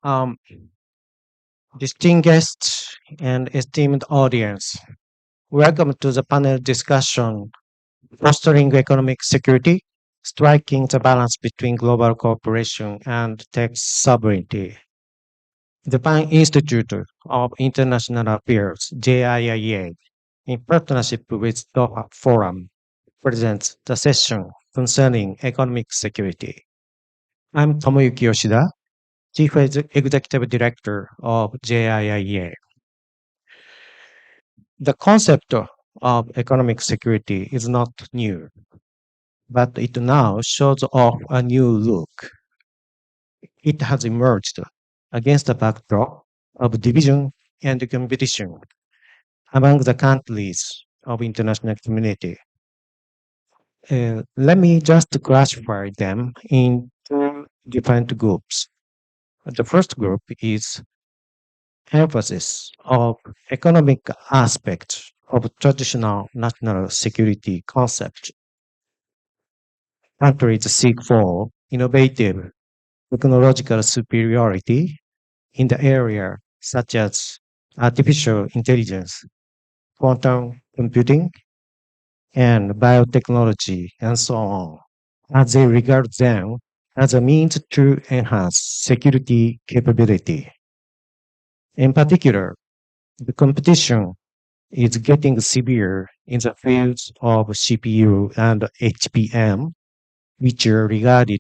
Um, Distinguished and esteemed audience, welcome to the panel discussion Fostering Economic Security, Striking the Balance Between Global Cooperation and Tech Sovereignty. The Japan Institute of International Affairs, JIIA, in partnership with Doha Forum, presents the session concerning economic security. I'm Tomoyuki Yoshida, Chief Executive Director of JIIA. The concept of economic security is not new, but it now shows off a new look. It has emerged against the backdrop of division and competition among the countries of international community. Let me just classify them in two different groups. The first group is emphasis of economic aspects of traditional national security concept. Countries seek for innovative technological superiority in the area such as artificial intelligence, quantum computing, and biotechnology, and so on, as they regard them as a means to enhance security capability. In particular, the competition is getting severe in the fields of CPU and HPM, which are regarded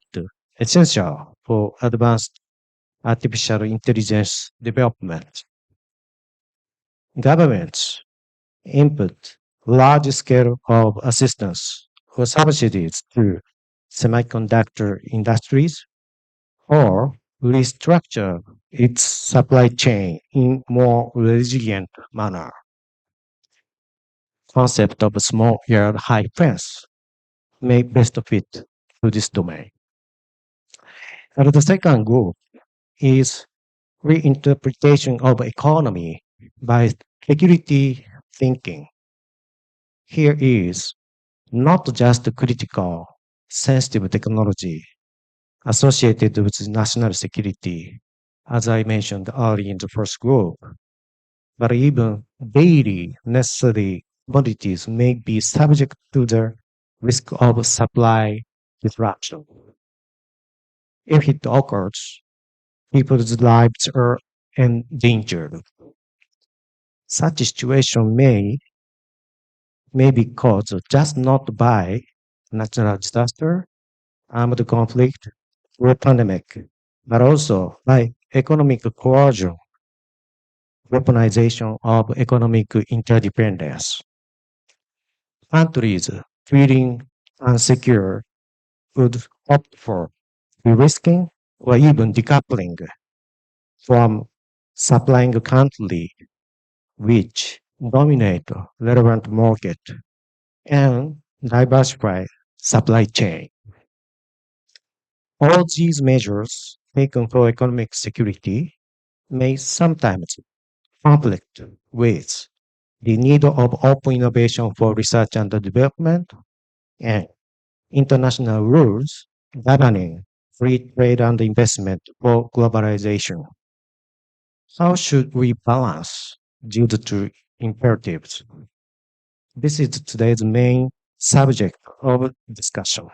essential for advanced artificial intelligence development. Governments input large scale of assistance or subsidies to semiconductor industries or restructure its supply chain in more resilient manner. Concept of small yard high fence may best fit to this domain. And the second group is reinterpretation of economy by security thinking. Here is not just critical, sensitive technology associated with national security, as I mentioned earlier in the first group, but even daily necessary commodities may be subject to the risk of supply disruption. If it occurs, people's lives are endangered. Such situation may be caused just not by natural disaster, armed conflict, or pandemic, but also by economic coercion, weaponization of economic interdependence. Countries feeling insecure would opt for de-risking or even decoupling from supplying country which dominate relevant market and diversify supply chain. All these measures taken for economic security may sometimes conflict with the need of open innovation for research and development and international rules governing free trade and investment for globalization. How should we balance these two imperatives? This is today's main subject of discussion.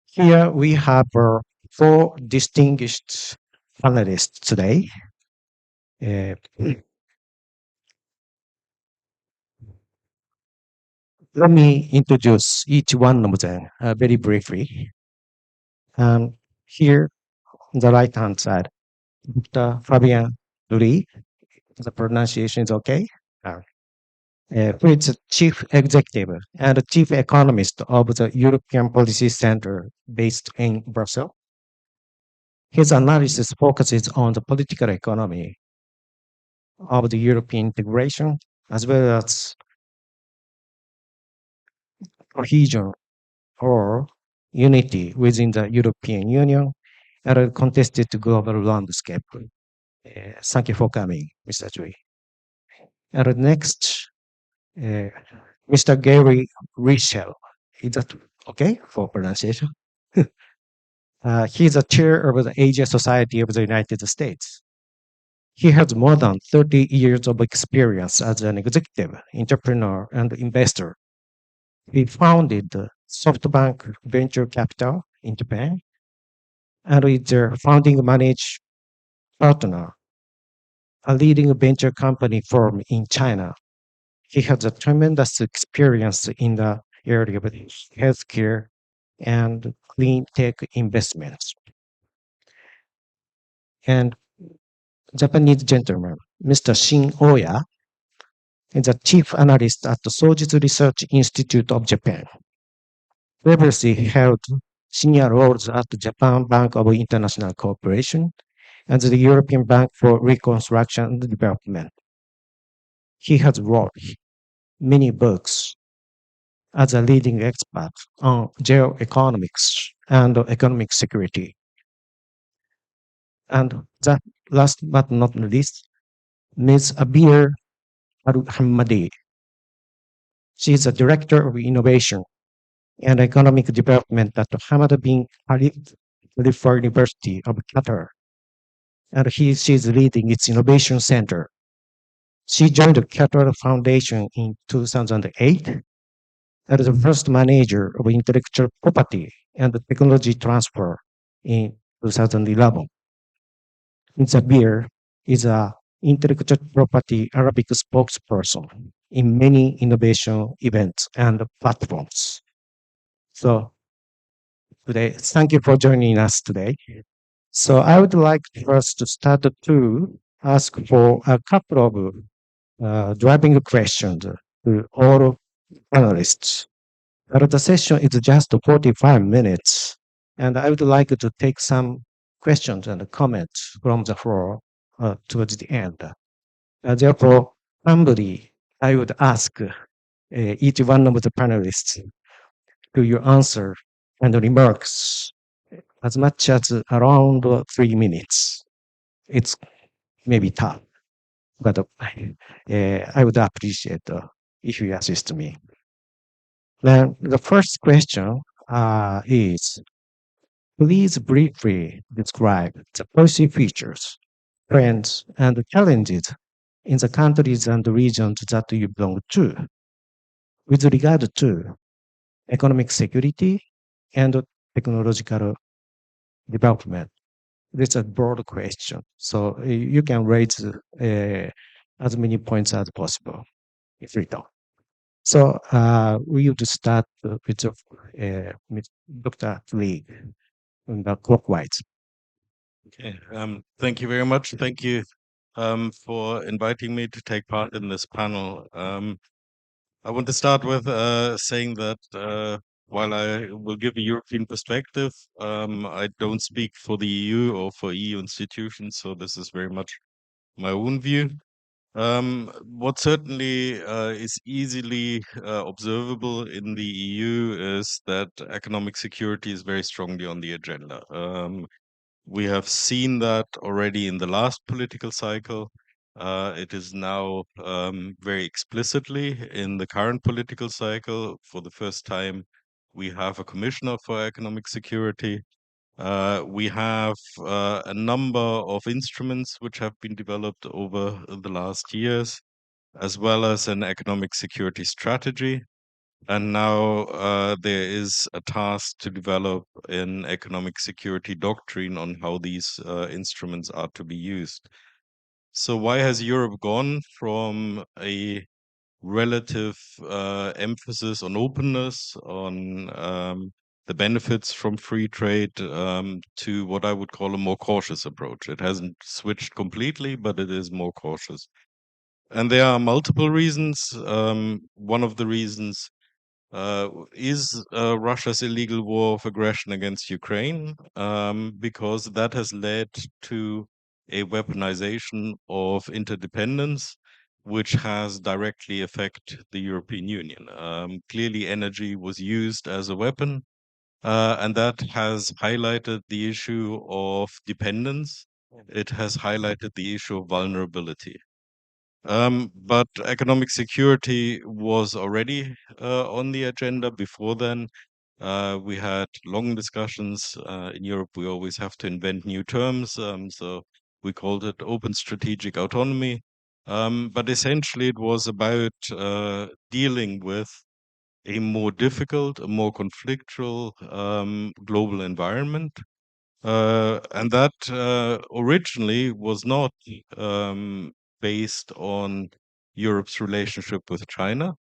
Here we have four distinguished panelists today. Uh, Let me introduce each one of them very briefly. Here on the right hand side, Dr. Fabian Lee, the pronunciation is okay, uh, who is the chief executive and chief economist of the European Policy Center based in Brussels. His analysis focuses on the political economy of the European integration as well as cohesion or unity within the European Union and a contested global landscape. Thank you for coming, Mr. Chui. And next, uh, Mr. Gary Richel. Is that okay for pronunciation? He is a chair of the Asia Society of the United States. He has more than 30 years of experience as an executive, entrepreneur, and investor. He founded SoftBank Venture Capital in Japan and is their founding managed partner, a leading venture company firm in China. He has a tremendous experience in the area of healthcare and clean tech investments. And Japanese gentleman, Mr. Shin Oya, is a chief analyst at the Sojitz Research Institute of Japan. Previously held senior roles at the Japan Bank of International Cooperation and the European Bank for Reconstruction and Development. He has wrote many books as a leading expert on geoeconomics and economic security. And that last but not least, Ms. Abir Al-Hamadi. She is a director of innovation and economic development at the Hamad bin Khalifa University of Qatar, and she is leading its innovation center. She joined the Qatar Foundation in 2008 as the first manager of intellectual property and technology transfer in 2011. Zabir is a intellectual property Arabic spokesperson in many innovation events and platforms. So today, thank you for joining us today. So I would like first to start to ask for a couple of driving questions to all panelists. The session is just 45 minutes, and I would like to take some questions and comments from the floor towards the end. Therefore, humbly, I would ask each one of the panelists to your answer and remarks as much as around 3 minutes. It's maybe tough, but I would appreciate if you assist me. Then the first question is, please briefly describe the policy features, trends, and challenges in the countries and regions that you belong to with regard to economic security and technological development. This is a broad question, so you can raise as many points as possible if you don't. So we would start with Dr. Lee in the clockwise. Okay. Thank you very much. Thank you for inviting me to take part in this panel. I want to start with saying that while I will give a European perspective, I don't speak for the EU or for EU institutions, so this is very much my own view. What certainly is easily observable in the EU is that economic security is very strongly on the agenda. We have seen that already in the last political cycle. It is now very explicitly in the current political cycle. For the first time, we have a commissioner for economic security. We have a number of instruments which have been developed over the last years, as well as an economic security strategy. And now there is a task to develop an economic security doctrine on how these instruments are to be used. So, why has Europe gone from a relative emphasis on openness, on the benefits from free trade, to what I would call a more cautious approach? It hasn't switched completely, but it is more cautious. And there are multiple reasons. One of the reasons is Russia's illegal war of aggression against Ukraine, because that has led to a weaponization of interdependence, which has directly affect the European Union. Clearly, energy was used as a weapon, and that has highlighted the issue of dependence. It has highlighted the issue of vulnerability. But economic security was already on the agenda before then. We had long discussions. In Europe, we always have to invent new terms. So we called it open strategic autonomy. But essentially, it was about dealing with a more difficult, a more conflictual global environment. And that originally was not based on Europe's relationship with China.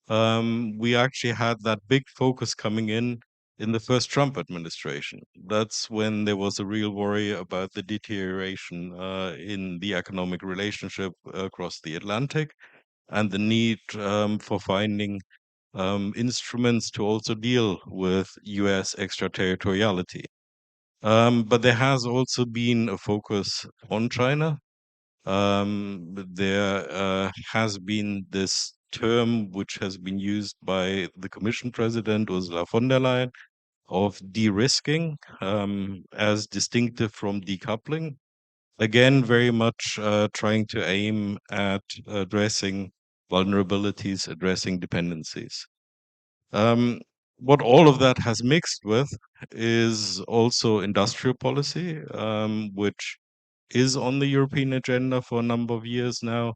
We actually had that big focus coming in the first Trump administration. That's when there was a real worry about the deterioration in the economic relationship across the Atlantic and the need for finding instruments to also deal with US extraterritoriality. But there has also been a focus on China. There has been this term which has been used by the Commission President Ursula von der Leyen of de-risking as distinctive from decoupling. Again, very much trying to aim at addressing vulnerabilities, addressing dependencies. Um, what all of that has mixed with is also industrial policy, which is on the European agenda for a number of years now,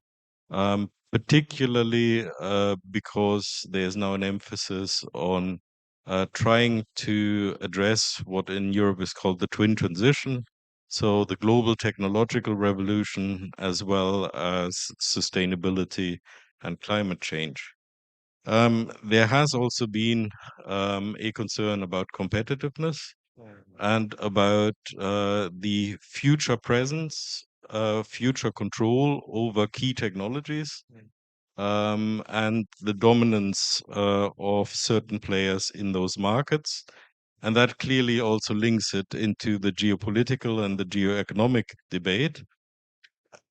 particularly because there's now an emphasis on trying to address what in Europe is called the twin transition. So, the global technological revolution, as well as sustainability and climate change. There has also been a concern about competitiveness and about the future presence, future control over key technologies, and the dominance of certain players in those markets. And that clearly also links it into the geopolitical and the geoeconomic debate.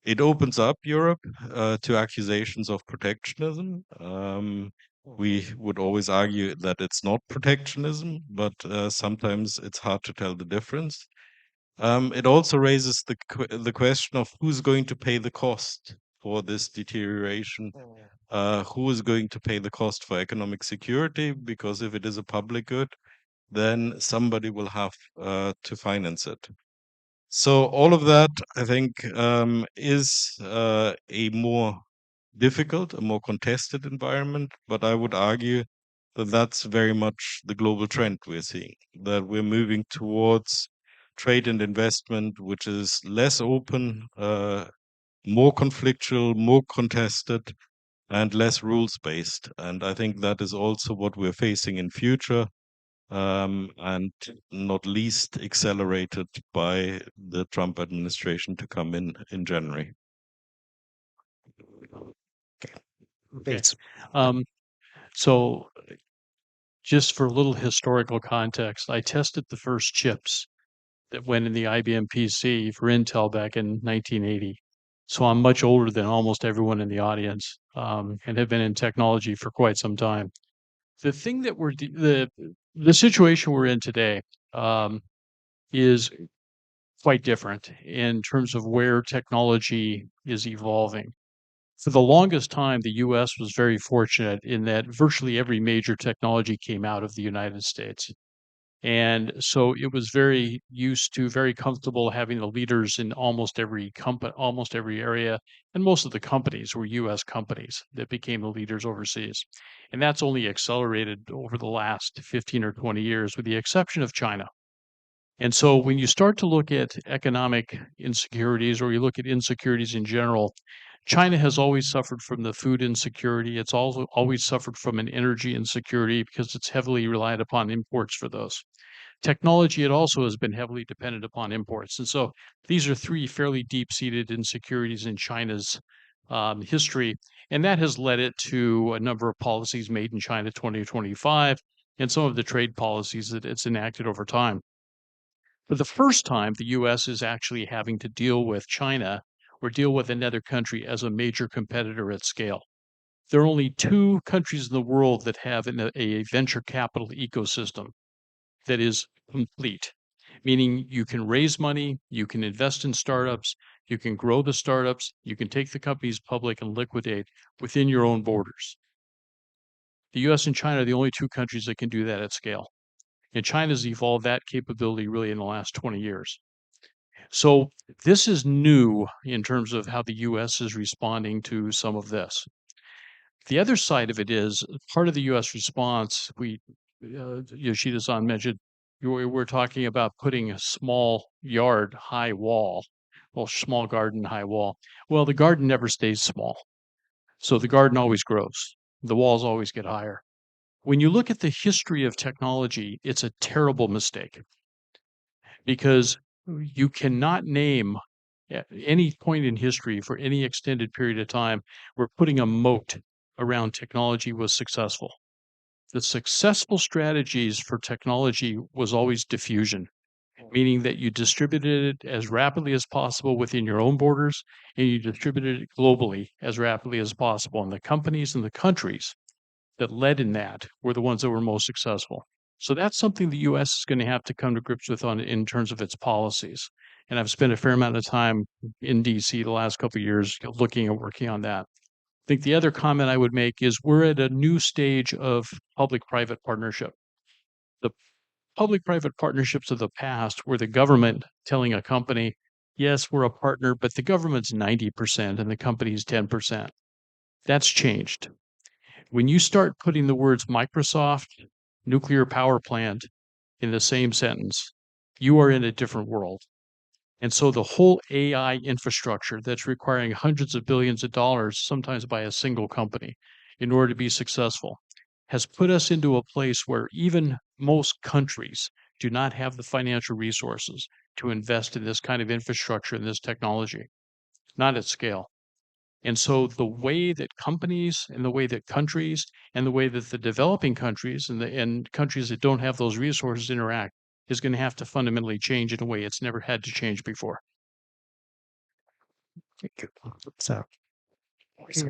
It opens up Europe to accusations of protectionism. We would always argue that it's not protectionism, but sometimes it's hard to tell the difference. It also raises the question of who's going to pay the cost for this deterioration. Who is going to pay the cost for economic security? Because if it is a public good, then somebody will have to finance it. So all of that, I think, is a more difficult, a more contested environment. But I would argue that that's very much the global trend we're seeing, that we're moving towards trade and investment, which is less open, more conflictual, more contested, and less rules based. And I think that is also what we're facing in future, and not least accelerated by the Trump administration to come in January. Okay. Thanks. So just for a little historical context, I tested the first chips that went in the IBM PC for Intel back in 1980. So I'm much older than almost everyone in the audience, and have been in technology for quite some time. The thing that the situation we're in today is quite different in terms of where technology is evolving. For the longest time, the US was very fortunate in that virtually every major technology came out of the United States. And so it was very used to, very comfortable having the leaders in almost every company, almost every area. And most of the companies were US companies that became the leaders overseas. And that's only accelerated over the last 15 or 20 years, with the exception of China. And so when you start to look at economic insecurities, or you look at insecurities in general, China has always suffered from the food insecurity. It's also always suffered from an energy insecurity because it's heavily relied upon imports for those. Technology, it also has been heavily dependent upon imports. And so these are three fairly deep-seated insecurities in China's history. And that has led it to a number of policies made in China 2025 and some of the trade policies that it's enacted over time. For the first time, the US is actually having to deal with China or deal with another country as a major competitor at scale. There are only two countries in the world that have a venture capital ecosystem that is complete, meaning you can raise money, you can invest in startups, you can grow the startups, you can take the companies public and liquidate within your own borders. The US and China are the only two countries that can do that at scale. And China's evolved that capability really in the last 20 years. So this is new in terms of how the US is responding to some of this. The other side of it is part of the US response, Yoshida-san mentioned, we're talking about putting a small yard high wall, well, small garden high wall. Well, the garden never stays small. So the garden always grows. The walls always get higher. When you look at the history of technology, it's a terrible mistake because you cannot name at any point in history for any extended period of time where putting a moat around technology was successful. The successful strategies for technology was always diffusion, meaning that you distributed it as rapidly as possible within your own borders and you distributed it globally as rapidly as possible. And the companies and the countries that led in that were the ones that were most successful. So that's something the US is going to have to come to grips with on in terms of its policies. And I've spent a fair amount of time in DC the last couple of years looking and working on that. I think the other comment I would make is we're at a new stage of public-private partnership. The public-private partnerships of the past were the government telling a company, yes, we're a partner, but the government's 90% and the company's 10%. That's changed. When you start putting the words Microsoft, nuclear power plant in the same sentence, you are in a different world. And so the whole AI infrastructure that's requiring hundreds of billions of dollars, sometimes by a single company, in order to be successful, has put us into a place where even most countries do not have the financial resources to invest in this kind of infrastructure and this technology, not at scale. And so the way that companies and the way that countries and the way that the developing countries and countries that don't have those resources interact is going to have to fundamentally change in a way it's never had to change before. So, Okay.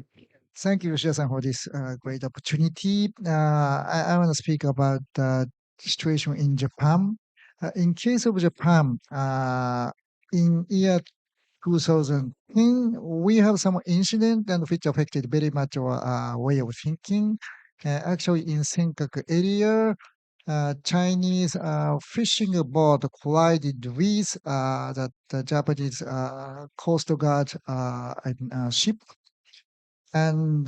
Thank you, Yoshida-san, for this great opportunity. I want to speak about the situation in Japan. In case of Japan, in year 2010, we have some incident and which affected very much our way of thinking. Actually, in Senkaku area, Chinese fishing boat collided with the Japanese Coast Guard ship, and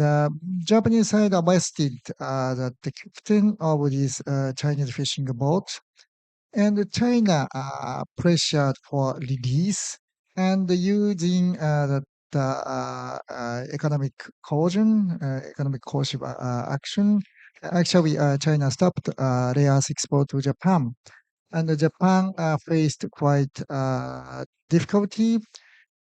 Japanese side arrested the captain of this Chinese fishing boat, and China pressured for release and using the economic coercion, economic coercive action. Actually, China stopped rare earth export to Japan, and Japan faced quite difficulty,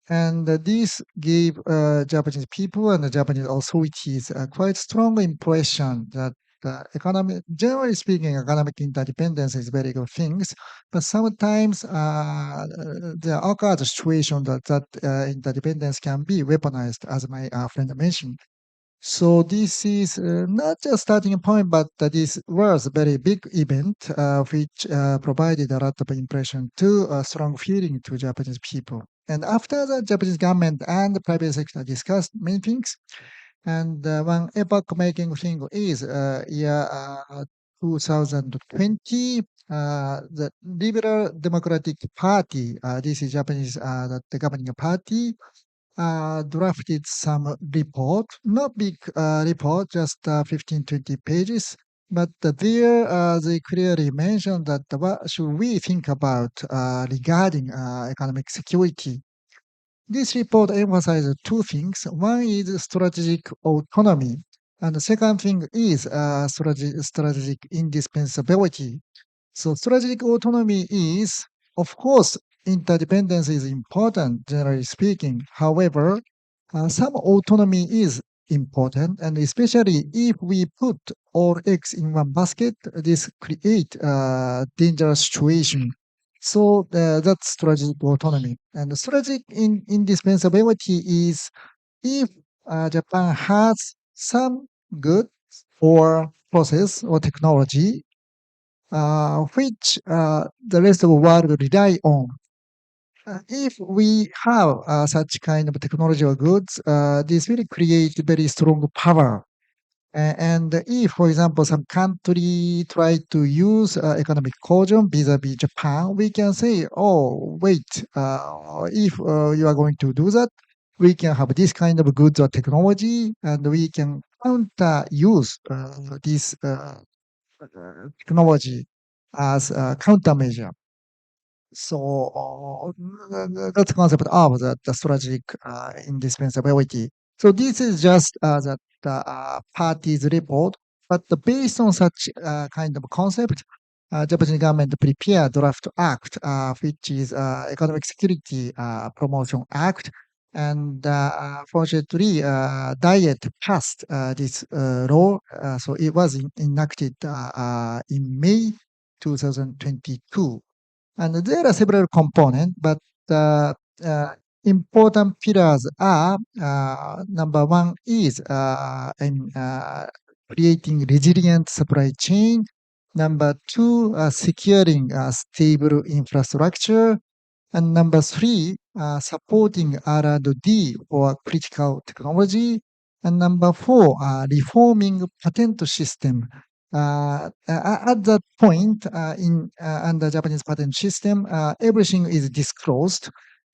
and this gave Japanese people and the Japanese authorities a quite strong impression that generally speaking, economic interdependence is very good things, but sometimes there occurs a situation that interdependence can be weaponized, as my friend mentioned. So this is not just starting point, but this was a very big event, which provided a lot of impression to a strong feeling to Japanese people. And after the Japanese government and the private sector discussed many things, and one epoch-making thing is year 2020, the Liberal Democratic Party, this is Japanese the governing party, drafted some report, not big report, just 15, 20 pages. But there they clearly mentioned that what should we think about regarding economic security. This report emphasizes two things. One is strategic autonomy, and the second thing is strategic indispensability. So strategic autonomy is, of course, interdependence is important, generally speaking. However, some autonomy is important, and especially if we put all eggs in one basket, this create a dangerous situation. So that's strategic autonomy. And the strategic indispensability is if Japan has some good or process or technology which the rest of the world rely on. If we have such kind of technology or goods, this will create very strong power. And if, for example, some country try to use economic cohesion vis-a-vis Japan, we can say, oh, wait, if you are going to do that, we can have this kind of goods or technology, and we can counter use this technology as a countermeasure. So that's the concept of the strategic indispensability. So this is just the party's report, but based on such kind of concept, Japanese government prepared draft act, which is Economic Security Promotion Act, and fortunately, Diet passed this law, so it was enacted in May 2022. And there are several components, but the important pillars are number one is creating resilient supply chain. Number two, securing stable infrastructure. And number three, supporting R&D for critical technology. And number four, reforming patent system. At that point, in under Japanese patent system, everything is disclosed.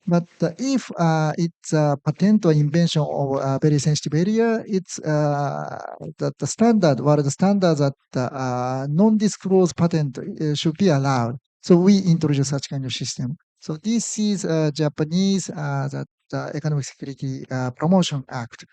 But if it's a patent or invention of a very sensitive area, it's the standard, what are the standards that non-disclosed patent should be allowed. So we introduce such kind of system. So this is Japanese the Economic Security Promotion Act.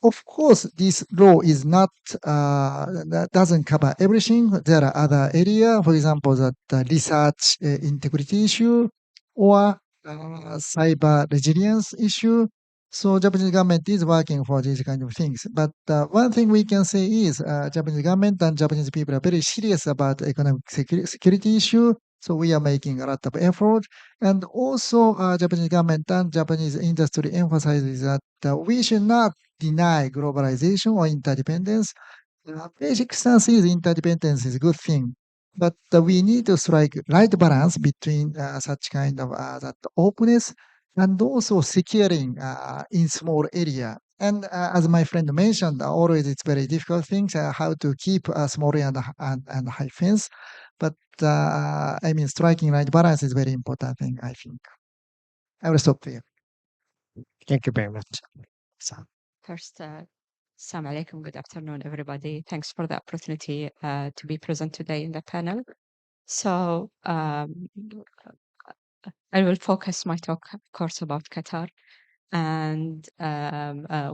Of course, this law is not that doesn't cover everything. There are other area, for example, the research integrity issue or cyber resilience issue. So Japanese government is working for these kind of things. But one thing we can say is Japanese government and Japanese people are very serious about economic security issue. So we are making a lot of effort. And also Japanese government and Japanese industry emphasizes that we should not deny globalization or interdependence. Basic stance is interdependence is a good thing, but we need to strike right balance between such kind of that openness and also securing in small area. And as my friend mentioned, always it's very difficult things how to keep a small area and high fence. But I mean, striking right balance is very important thing. I think I will stop there. Thank you very much. So, First, Assalamu alaikum, good afternoon, everybody. Thanks for the opportunity to be present today in the panel. So I will focus my talk, of course, about Qatar. And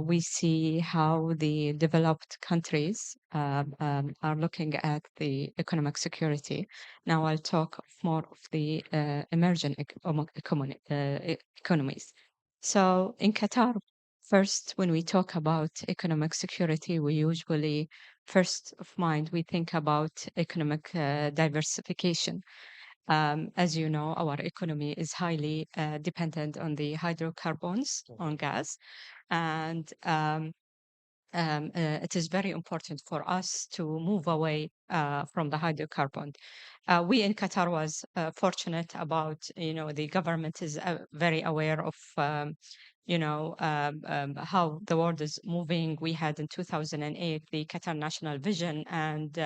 we see how the developed countries are looking at the economic security. Now I'll talk more of the emerging economies. So in Qatar, first, when we talk about economic security, we usually, first of mind, we think about economic diversification. As you know, our economy is highly dependent on the hydrocarbons, on gas, and it is very important for us to move away from the hydrocarbon. We in Qatar was fortunate about, the government is very aware of, how the world is moving. We had in 2008 the Qatar National Vision, and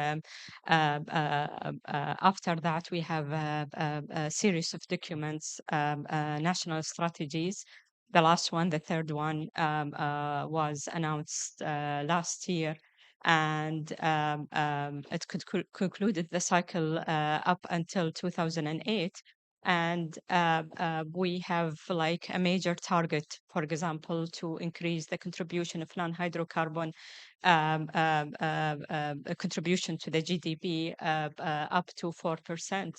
after that we have a series of documents, national strategies. The last one, the third one, was announced last year, and it concluded the cycle up until 2008. And we have like a major target, for example, to increase the contribution of non-hydrocarbon contribution to the GDP up to 4%.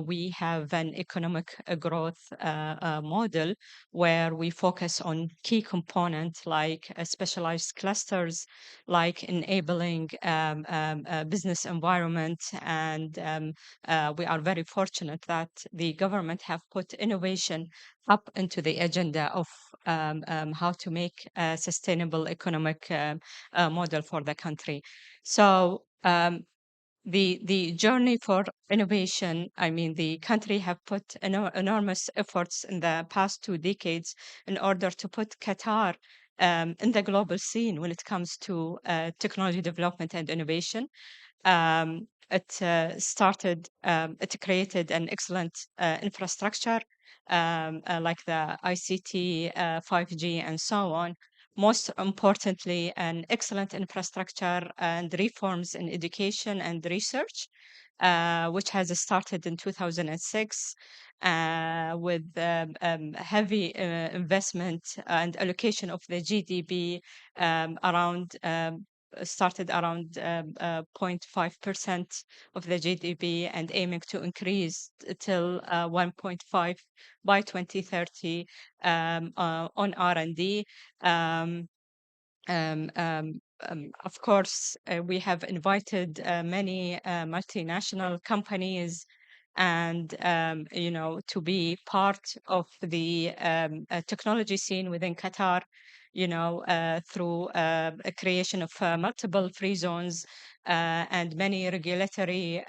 We have an economic growth model where we focus on key components like specialized clusters, like enabling business environment. And we are very fortunate that the government have put innovation up into the agenda of how to make a sustainable economic model for the country. So the journey for innovation, I mean, the country have put enormous efforts in the past 2 decades in order to put Qatar in the global scene when it comes to technology development and innovation. It created an excellent infrastructure like the ICT, 5G, and so on. Most importantly, an excellent infrastructure and reforms in education and research, which has started in 2006 with heavy investment and allocation of the GDP around started around 0.5% of the GDP and aiming to increase till 1.5 by 2030 on R&D. Um, of course, we have invited many multinational companies and to be part of the technology scene within Qatar, through a creation of multiple free zones and many regulatory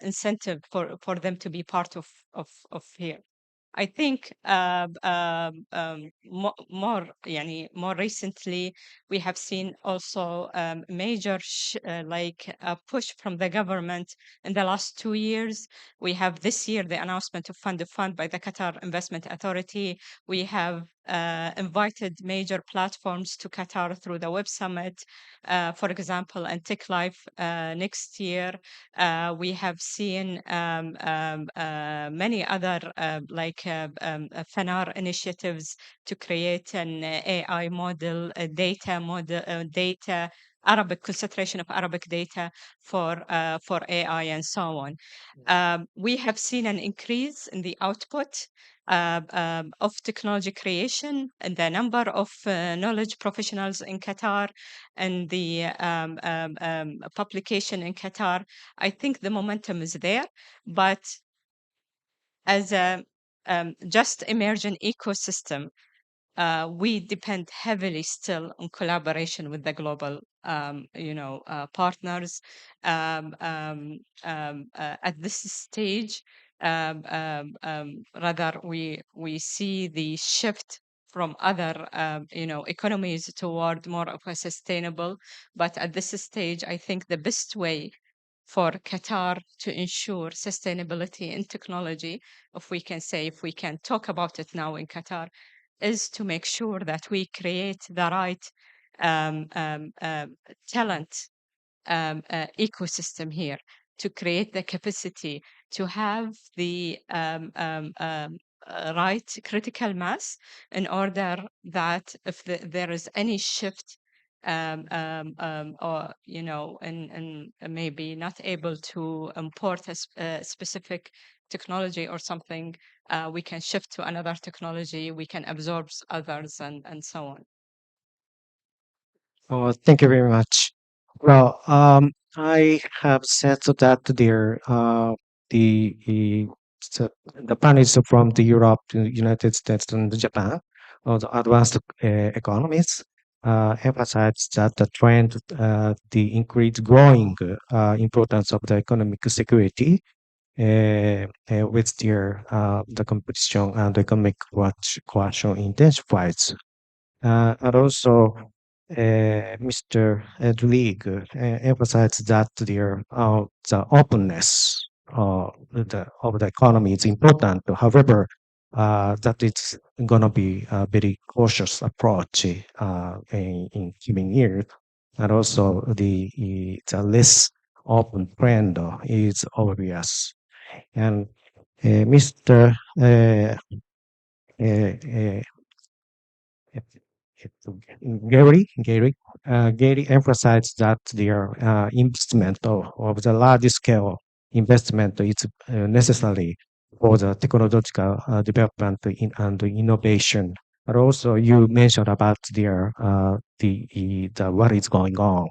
incentive for them to be part of here. I think more recently we have seen also major like a push from the government in the last 2 years. We have this year the announcement of fund by the Qatar Investment Authority. We have invited major platforms to Qatar through the Web Summit, for example, and Tech Life next year. We have seen many other FANAR initiatives to create an AI model, a data model, data Arabic concentration of Arabic data for AI and so on. We have seen an increase in the output of technology creation and the number of knowledge professionals in Qatar and the publication in Qatar. I think the momentum is there, but as a just emerging ecosystem, we depend heavily still on collaboration with the global, partners. At this stage, rather, we see the shift from other, economies toward more of a sustainable. But at this stage, I think the best way for Qatar to ensure sustainability in technology, if we can talk about it now in Qatar, is to make sure that we create the right talent ecosystem here to create the capacity to have the right critical mass in order that if there is any shift or and maybe not able to import a specific technology or something, we can shift to another technology, we can absorb others, and so on. Oh, thank you very much. Well, I have said that there, the so the panelists from the Europe, the United States, and Japan, or the advanced economies, emphasize that the trend, the increased growing importance of the economic security with their the competition and economic coercion intensifies. And also, Mr. Edlig emphasized that the openness of the economy is important. However, that it's going to be a very cautious approach in coming years. And also, the less open trend is obvious. And Mr. Uh, Gary emphasized that their investment of the large scale investment is necessary for the technological development and innovation. But also, you mentioned about the what is going on,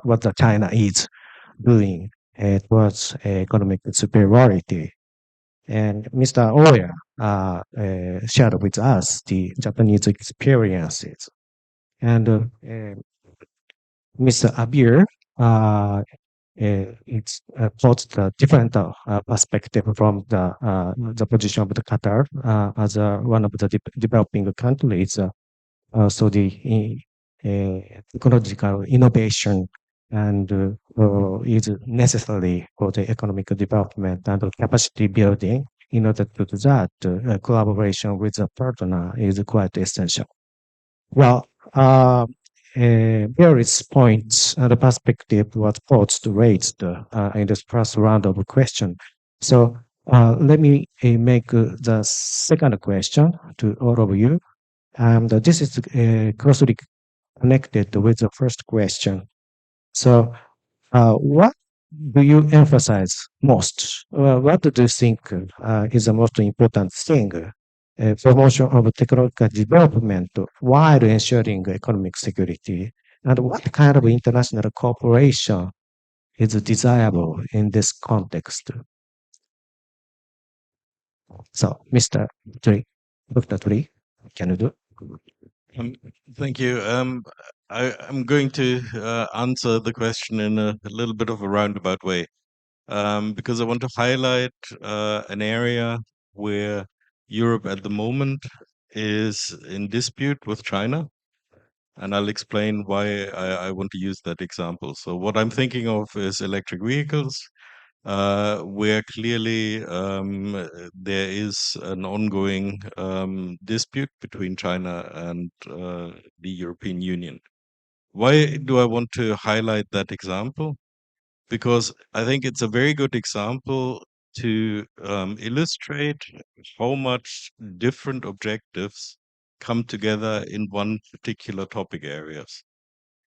what the China is doing towards economic superiority. And Mr. Oya shared with us the Japanese experiences. And Mr. Abir it's puts the different perspective from the position of the Qatar as one of the developing countries. so the technological innovation and is necessary for the economic development and capacity building. In order to do that, collaboration with a partner is quite essential. Well, various points and the perspective was posed raised in this first round of question. So let me make the second question to all of you. And this is closely connected with the first question. So, what do you emphasize most? What do you think is the most important thing? Promotion of technological development while ensuring economic security. And what kind of international cooperation is desirable in this context? So, Mr. Tree, Dr. Tree, can you do? Um, Thank you. I'm going to answer the question in a little bit of a roundabout way, because I want to highlight an area where Europe at the moment is in dispute with China, and I'll explain why I want to use that example. So, what I'm thinking of is electric vehicles, where clearly there is an ongoing dispute between China and the European Union. Why do I want to highlight that example? Because I think it's a very good example to illustrate how much different objectives come together in one particular topic areas.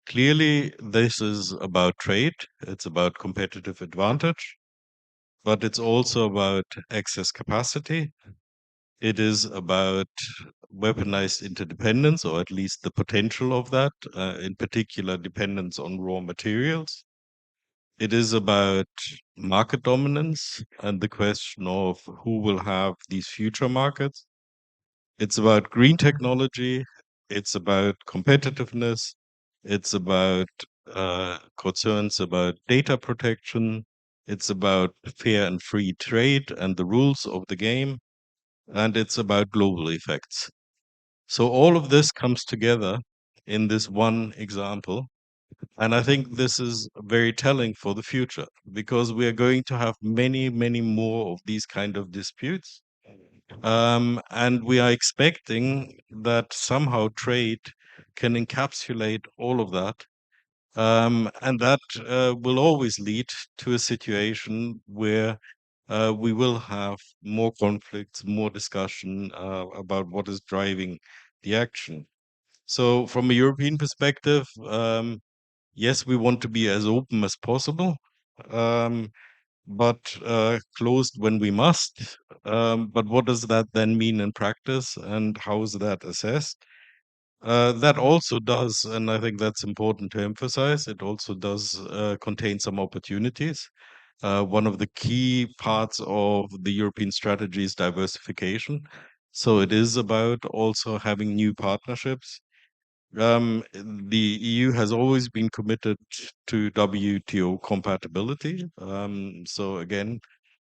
Clearly, this is about trade, it's about competitive advantage, but it's also about excess capacity. It is about weaponized interdependence, or at least the potential of that, in particular, dependence on raw materials. It is about market dominance and the question of who will have these future markets. It's about green technology. It's about competitiveness. It's about concerns about data protection. It's about fair and free trade and the rules of the game. And it's about global effects. So all of this comes together in this one example. And I think this is very telling for the future because we are going to have many, many more of these kind of disputes. And we are expecting that somehow trade can encapsulate all of that. And that will always lead to a situation where we will have more conflicts, more discussion about what is driving the action. So, from a European perspective, yes, we want to be as open as possible. Um, but closed when we must. But what does that then mean in practice, and how is that assessed? That also does, and I think that's important to emphasize, it also does contain some opportunities. One of the key parts of the European strategy is diversification. So it is about also having new partnerships. The EU has always been committed to WTO compatibility. So again,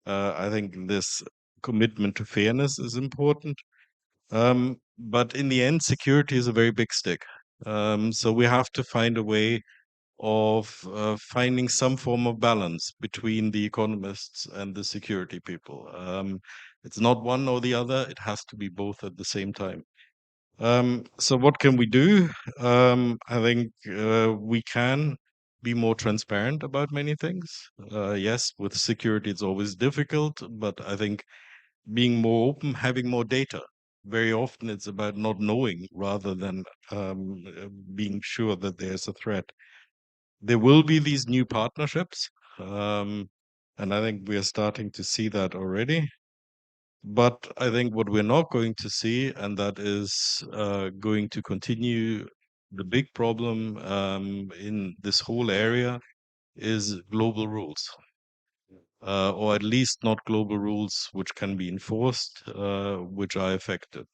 I think this commitment to fairness is important. But in the end, security is a very big stick. So we have to find a way of finding some form of balance between the economists and the security people. It's not one or the other, it has to be both at the same time. So what can we do? I think we can be more transparent about many things. Yes, with security, it's always difficult, but I think being more open, having more data. Very often, it's about not knowing rather than being sure that there's a threat. There will be these new partnerships, um, and I think we are starting to see that already. But I think what we're not going to see, and that is going to continue the big problem in this whole area, is global rules, or at least not global rules which can be enforced, which are effective.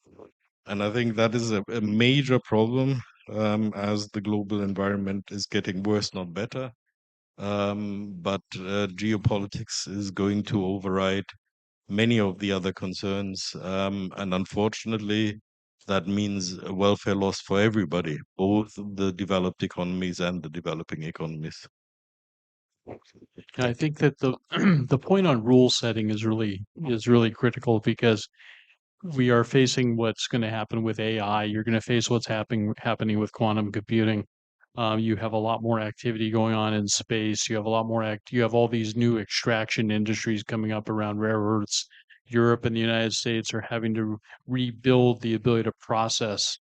And I think that is a major problem as the global environment is getting worse, not better. But geopolitics is going to override many of the other concerns. And unfortunately, that means a welfare loss for everybody, both the developed economies and the developing economies. I think that the the point on rule setting is really critical because we are facing what's going to happen with AI. You're going to face what's happening with quantum computing. You have a lot more activity going on in space. You have a lot more you have all these new extraction industries coming up around rare earths. Europe and the United States are having to rebuild the ability to process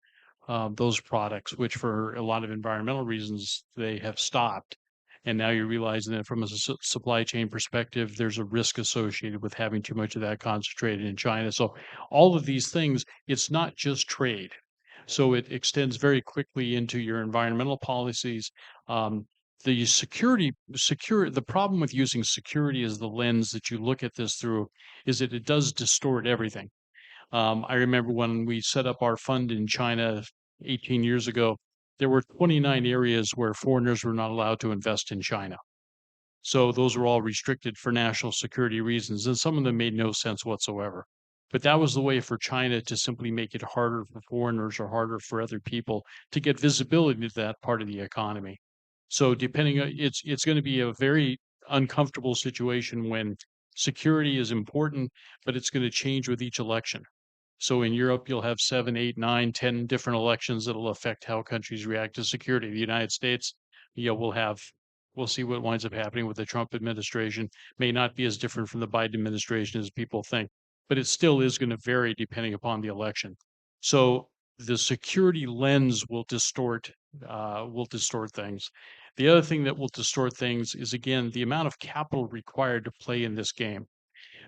those products, which for a lot of environmental reasons they have stopped. And now you're realizing that from a supply chain perspective, there's a risk associated with having too much of that concentrated in China. So all of these things, it's not just trade. So it extends very quickly into your environmental policies. The the problem with using security as the lens that you look at this through is that it does distort everything. I remember when we set up our fund in China 18 years ago, there were 29 areas where foreigners were not allowed to invest in China. So those were all restricted for national security reasons, and some of them made no sense whatsoever. But that was the way for China to simply make it harder for foreigners or harder for other people to get visibility to that part of the economy. So depending on it's going to be a very uncomfortable situation when security is important, but it's going to change with each election. So in Europe, you'll have 7, 8, 9, 10 different elections that'll affect how countries react to security. The United States, we'll see what winds up happening with the Trump administration. May not be as different from the Biden administration as people think, but it still is going to vary depending upon the election. So the security lens will distort things. The other thing that will distort things is again the amount of capital required to play in this game.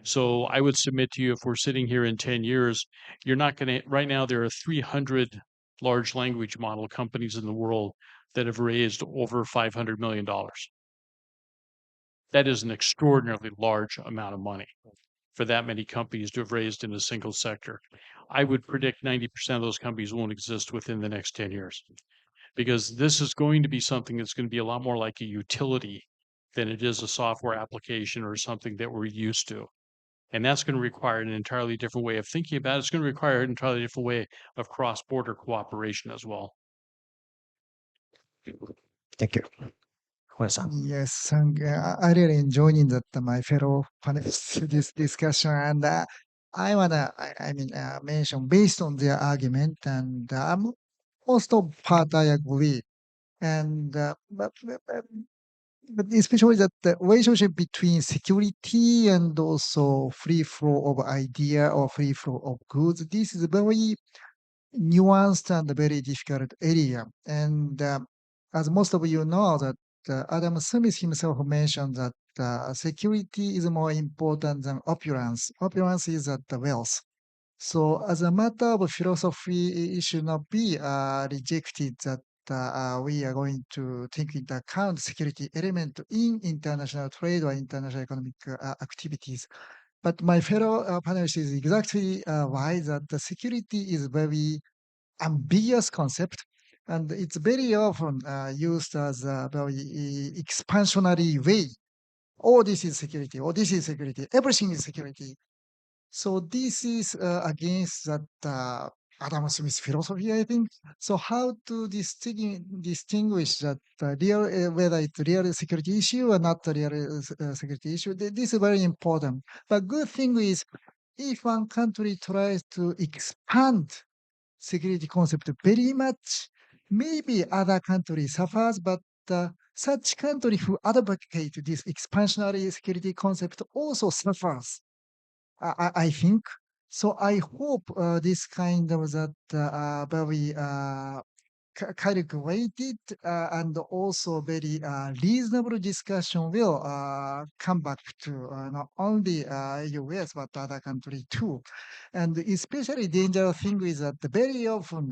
So I would submit to you, if we're sitting here in 10 years, you're not going to, right now, there are 300 large language model companies in the world that have raised over $500 million. That is an extraordinarily large amount of money for that many companies to have raised in a single sector. I would predict 90% of those companies won't exist within the next 10 years because this is going to be something that's going to be a lot more like a utility than it is a software application or something that we're used to. And that's going to require an entirely different way of thinking about it. It's going to require an entirely different way of cross-border cooperation as well. Thank you. Juan-san. Yes, I really enjoying that my fellow panelists this discussion, and I mean mention based on their argument, and most of part I agree, and but especially that the relationship between security and also free flow of idea or free flow of goods, this is very nuanced and very difficult area. And as most of you know, that Adam Smith himself mentioned that security is more important than opulence. Opulence is at the wealth. So as a matter of philosophy, it should not be rejected that we are going to take into account security element in international trade or international economic activities. But my fellow panelists is exactly why that the security is very ambiguous concept, and it's very often used as a very expansionary way. Oh, this is security. Oh, this is security. Everything is security. So this is against that Adam Smith's philosophy, I think. So how to distinguish that real, whether it's real security issue or not a real security issue? This is very important. But good thing is, if one country tries to expand security concept very much, maybe other country suffers, but such country who advocate this expansionary security concept also suffers. I think. So I hope this kind of that very calculated and also very reasonable discussion will come back to not only US but other countries too. And especially dangerous thing is that very often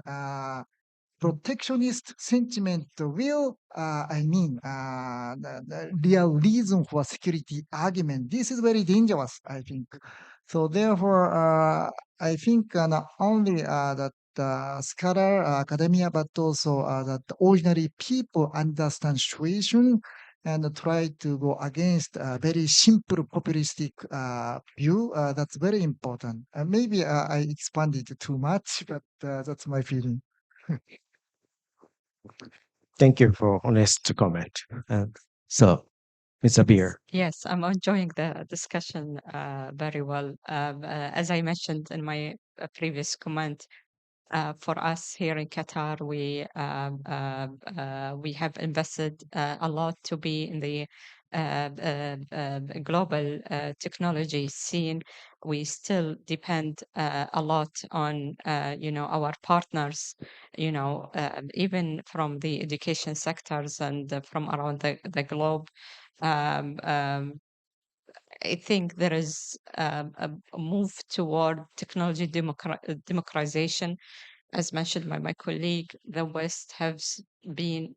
protectionist sentiment will, the real reason for security argument. This is very dangerous, I think. So therefore, I think not only that scholar, academia, but also that ordinary people understand situation and try to go against a very simple populistic view. That's very important. Maybe I expanded too much, but that's my feeling. Thank you for honest comment. So, Mr. Beer. Yes, I'm enjoying the discussion very well. As I mentioned in my previous comment, for us here in Qatar, we have invested a lot to be in the global technology scene. We still depend a lot on our partners, even from the education sectors and from around the globe. Um, um, I think there is a move toward technology democratization. As mentioned by my colleague, the West has been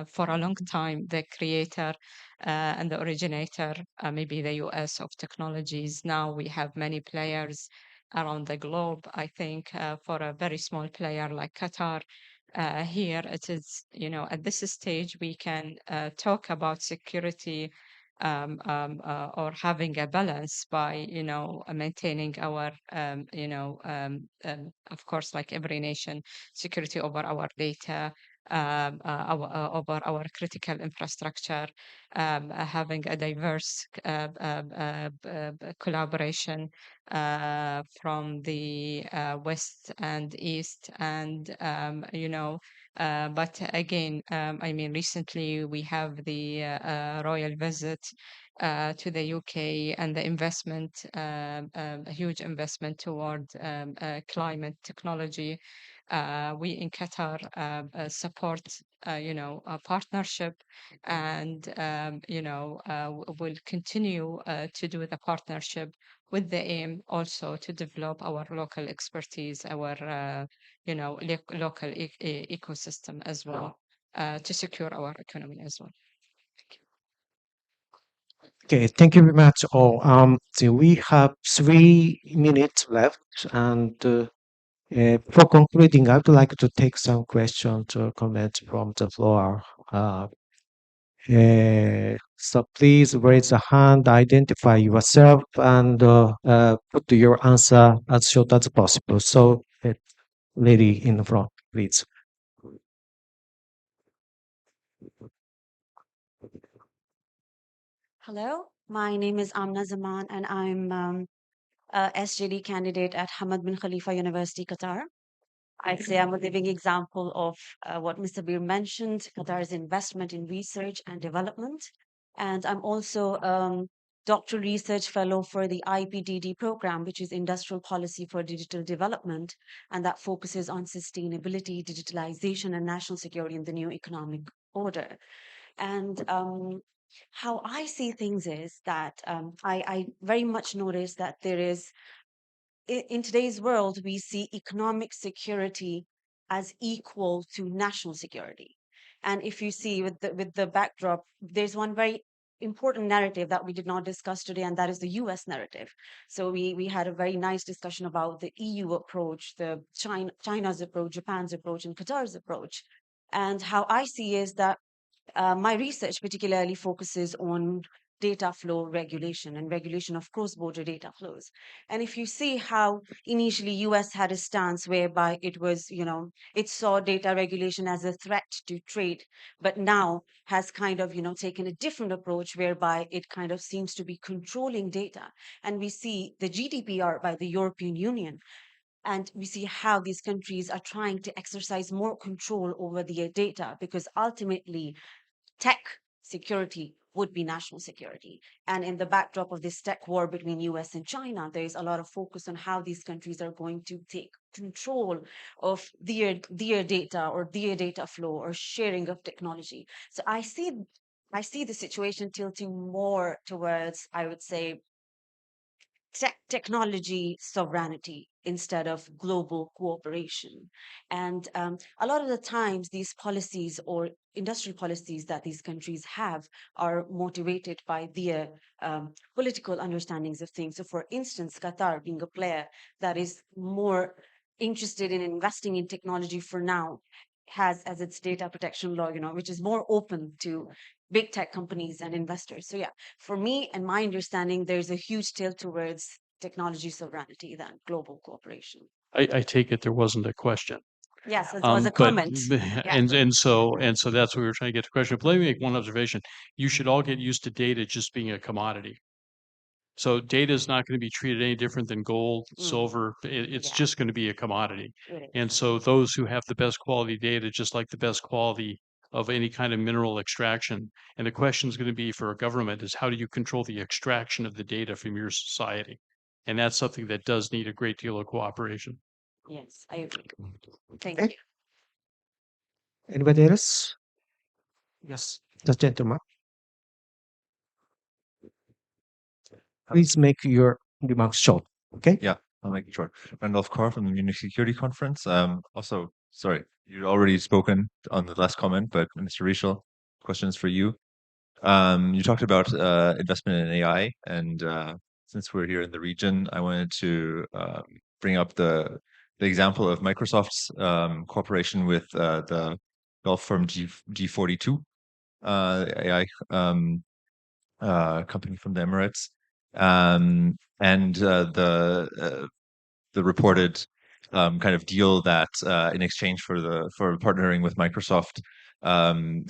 for a long time the creator and the originator, maybe the US of technologies. Now we have many players around the globe. I think for a very small player like Qatar, here it is, at this stage, we can talk about security or having a balance by maintaining our of course, like every nation, security over our data, over our critical infrastructure, having a diverse collaboration from the west and east, and but again, I mean, recently we have the royal visit to the UK and the investment, a huge investment toward climate technology. We in Qatar support, a partnership, and will continue to do the partnership with the aim also to develop our local expertise, our local ecosystem as well, to secure our economy as well. Okay, thank you very much all. So we have 3 minutes left, and before concluding, I would like to take some questions or comments from the floor. So please raise a hand, identify yourself, and put your answer as short as possible. So, lady in the front, please. Hello, my name is Amna Zaman, and I'm a SJD candidate at Hamad bin Khalifa University, Qatar. I'd say I'm a living example of what Mr. Bir mentioned, Qatar's investment in research and development. And I'm also doctoral research fellow for the IPDD program, which is Industrial Policy for Digital Development, and that focuses on sustainability, digitalization, and national security in the new economic order. And how I see things is that I very much notice that there is, in today's world, we see economic security as equal to national security. And if you see with the backdrop, there's one very important narrative that we did not discuss today, and that is the US narrative. So we had a very nice discussion about the EU approach, the China's approach, Japan's approach, and Qatar's approach. And how I see is that my research particularly focuses on data flow regulation and regulation of cross-border data flows. And if you see how initially US had a stance whereby it was, it saw data regulation as a threat to trade, but now has kind of, taken a different approach whereby it kind of seems to be controlling data. And we see the GDPR by the European Union, and we see how these countries are trying to exercise more control over their data, because ultimately tech security would be national security. And in the backdrop of this tech war between US and China, there is a lot of focus on how these countries are going to take control of their data or their data flow or sharing of technology. So I see the situation tilting more towards, I would say, technology sovereignty instead of global cooperation. And a lot of the times, these policies or industrial policies that these countries have are motivated by their political understandings of things. So, for instance, Qatar being a player that is more interested in investing in technology for now has as its data protection law, which is more open to big tech companies and investors. So yeah, for me and my understanding, there's a huge tilt towards technology sovereignty than global cooperation. I take it there wasn't a question. Yes, it was a But comment. Yeah. and so that's what we were trying to get to question. But let me make one observation. You should all get used to data just being a commodity. So data is not going to be treated any different than gold, silver. It's Yeah. just going to be a commodity. It is. And so those who have the best quality data, just like the best quality of any kind of mineral extraction. And the question is going to be for a government is how do you control the extraction of the data from your society? And that's something that does need a great deal of cooperation. Yes, I agree. Thank Okay. you. Anybody else? Yes, the gentleman. Please make your remarks short. Okay. Yeah, I'll make it short. Randolph Carr from the Munich Security Conference. Also, sorry, you'd already spoken on the last comment, but Mr. Rischel, questions for you. You talked about investment in AI, and since we're here in the region, I wanted to bring up the example of Microsoft's cooperation with the Gulf firm G42, AI company from the Emirates, and the reported kind of deal that in exchange for partnering with Microsoft,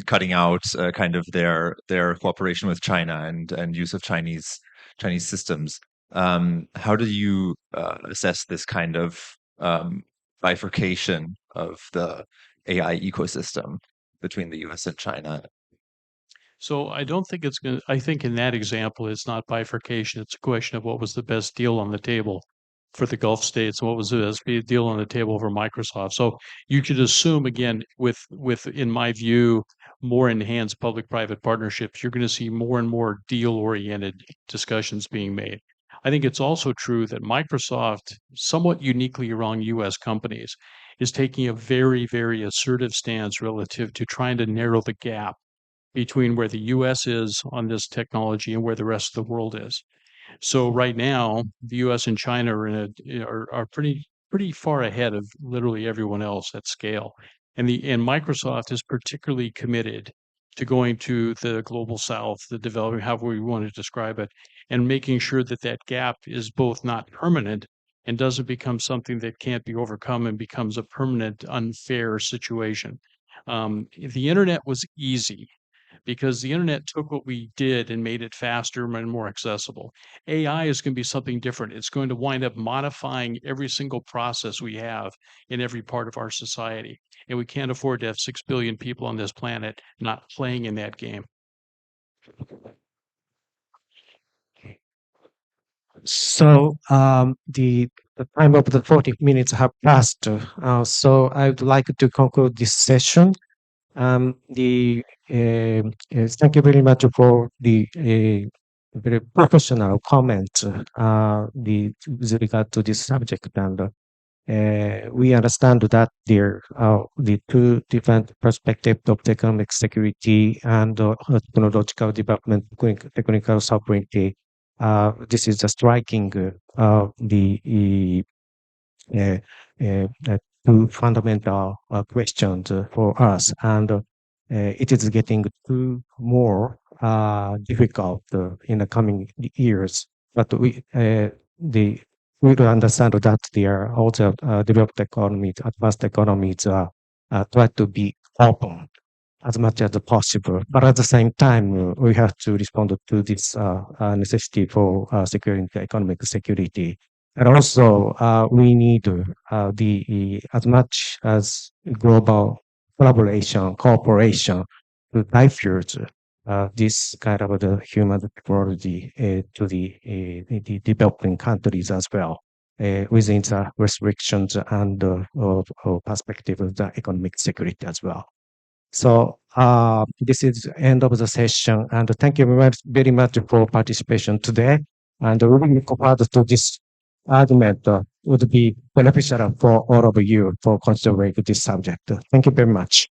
cutting out kind of their cooperation with China and use of Chinese systems. How do you assess this kind of bifurcation of the AI ecosystem between the U.S. and China? So I don't think it's going to, I think in that example, it's not bifurcation. It's a question of what was the best deal on the table for the Gulf states and what was the best deal on the table for Microsoft. So you could assume again, in my view, more enhanced public-private partnerships, you're going to see more and more deal-oriented discussions being made. I think it's also true that Microsoft, somewhat uniquely around US companies, is taking a very, very assertive stance relative to trying to narrow the gap between where the US is on this technology and where the rest of the world is. So right now, the US and China are pretty far ahead of literally everyone else at scale. And Microsoft is particularly committed to going to the global south, the developing, however we want to describe it, and making sure that that gap is both not permanent and doesn't become something that can't be overcome and becomes a permanent unfair situation. The internet was easy because the internet took what we did and made it faster and more accessible. AI is going to be something different. It's going to wind up modifying every single process we have in every part of our society. And we can't afford to have 6 billion people on this planet not playing in that game. So the time of the 40 minutes have passed. So I would like to conclude this session. Thank you very much for the very professional comment with regard to this subject, and we understand that there are the two different perspectives of the economic security and technological development, technical sovereignty. This is a striking the uh, two fundamental questions for us, and it is getting too more difficult in the coming years. But we do understand that there are also developed economies, advanced economies, try to be open as much as possible. But at the same time, we have to respond to this necessity for securing the economic security. And also, we need as much as global collaboration, cooperation to diffuse this kind of the human technology to the developing countries as well, within the restrictions and perspective of the economic security as well. So this is the end of the session, and thank you very much for participation today. And we will look forward to this argument would be beneficial for all of you for considering this subject. Thank you very much.